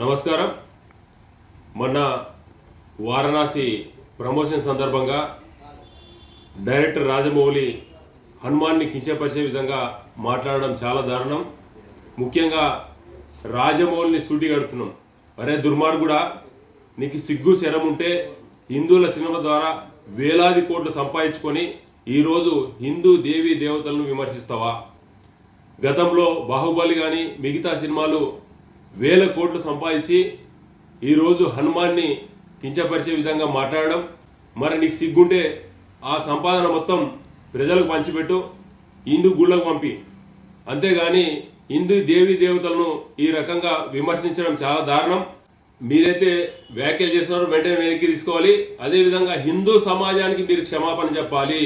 నమస్కారం. మొన్న వారణాసి ప్రమోషన్ సందర్భంగా డైరెక్టర్ రాజమౌళి హనుమాన్ని కించపరిచే విధంగా మాట్లాడడం చాలా దారుణం. ముఖ్యంగా రాజమౌళిని సూటిగడుతున్నాం. అరే దుర్మార్గుడా, నీకు సిగ్గు శరం ఉంటే హిందువుల సినిమా ద్వారా వేలాది కోట్లు సంపాదించుకొని ఈరోజు హిందూ దేవీ దేవతలను విమర్శిస్తావా? గతంలో బాహుబలి కానీ మిగతా సినిమాలు వేల కోట్లు సంపాదించి ఈరోజు హనుమాన్ని కించపరిచే విధంగా మాట్లాడడం, మరి నీకు సిగ్గుంటే ఆ సంపాదన మొత్తం ప్రజలకు పంచిపెట్టు, హిందూ గుళ్ళకు పంపి. అంతేగాని హిందూ దేవీ దేవతలను ఈ రకంగా విమర్శించడం చాలా దారుణం. మీరైతే వ్యాఖ్యలు చేస్తున్నారో వెంటనే వెనక్కి తీసుకోవాలి. అదేవిధంగా హిందూ సమాజానికి మీరు క్షమాపణ చెప్పాలి.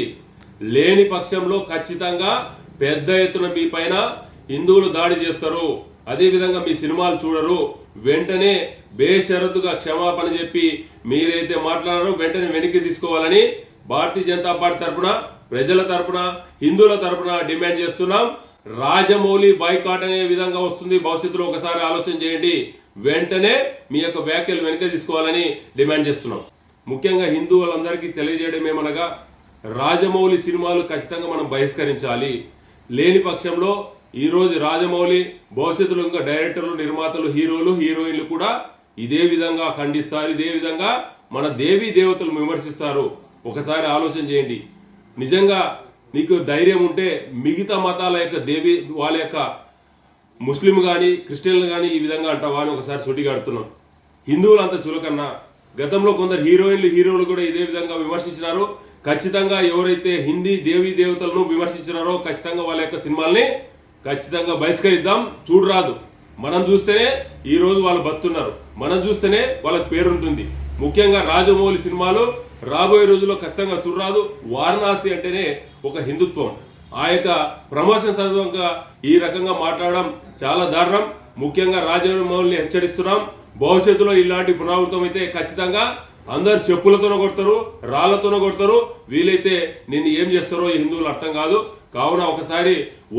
లేని పక్షంలో ఖచ్చితంగా పెద్ద ఎత్తున మీ పైన హిందువులు దాడి చేస్తారు. అదేవిధంగా మీ సినిమాలు చూడరు. వెంటనే బేషరతుగా క్షమాపణ చెప్పి మీరైతే మాట్లాడారో వెంటనే వెనక్కి తీసుకోవాలని భారతీయ జనతా పార్టీ తరఫున, ప్రజల తరఫున, హిందువుల తరఫున డిమాండ్ చేస్తున్నాం. రాజమౌళి బాయ్కాట్ అనే విధంగా వస్తుంది భవిష్యత్తులో, ఒకసారి ఆలోచన చేయండి. వెంటనే మీ యొక్క వ్యాఖ్యలు వెనక్కి తీసుకోవాలని డిమాండ్ చేస్తున్నాం. ముఖ్యంగా హిందువులందరికీ తెలియజేయడం ఏమనగా, రాజమౌళి సినిమాలు ఖచ్చితంగా మనం బహిష్కరించాలి. లేని పక్షంలో ఈరోజు రాజమౌళి భవిష్యత్తులో ఇంకా డైరెక్టర్లు, నిర్మాతలు, హీరోలు, హీరోయిన్లు కూడా ఇదే విధంగా ఖండిస్తారు. ఇదే విధంగా మన దేవీ దేవతలు విమర్శిస్తారు. ఒకసారి ఆలోచన చేయండి. నిజంగా నీకు ధైర్యం ఉంటే మిగతా మతాల యొక్క దేవి, వాళ్ళ యొక్క ముస్లిం కానీ క్రిస్టియన్లు కానీ ఈ విధంగా అంటావా అని ఒకసారి సుటిగాడుతున్నాం. హిందువులు అంత చులకన్నా. గతంలో కొందరు హీరోయిన్లు, హీరోలు కూడా ఇదే విధంగా విమర్శించినారు. ఖచ్చితంగా ఎవరైతే హిందీ దేవీ దేవతలను విమర్శించినారో ఖచ్చితంగా వాళ్ళ యొక్క సినిమాల్ని ఖచ్చితంగా బహిష్కరిద్దాం. చూడరాదు. మనం చూస్తేనే ఈరోజు వాళ్ళు బతున్నారు. మనం చూస్తేనే వాళ్ళకి పేరుంటుంది. ముఖ్యంగా రాజమౌళి సినిమాలు రాబోయే రోజుల్లో ఖచ్చితంగా చూడరాదు. వారణాసి అంటేనే ఒక హిందుత్వం. ఆ యొక్క ప్రమోషన్ సందర్భంగా ఈ రకంగా మాట్లాడడం చాలా దారుణం. ముఖ్యంగా రాజమౌళిని హెచ్చరిస్తున్నాం. భవిష్యత్తులో ఇలాంటి పునరావృతం అయితే ఖచ్చితంగా అందరు చెప్పులతోనే కొడతారు, రాళ్లతోనే కొడతారు. వీలైతే నిన్ను ఏం చేస్తారో ఈ హిందువులు అర్థం కాదు. కావున ఒకసారి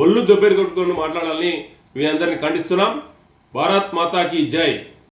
ఒళ్ళు దెబ్బలు కొట్టుకొని మాట్లాడాలని మీ అందరిని ఖండిస్తున్నాం. భారత్ మాతాకి జై.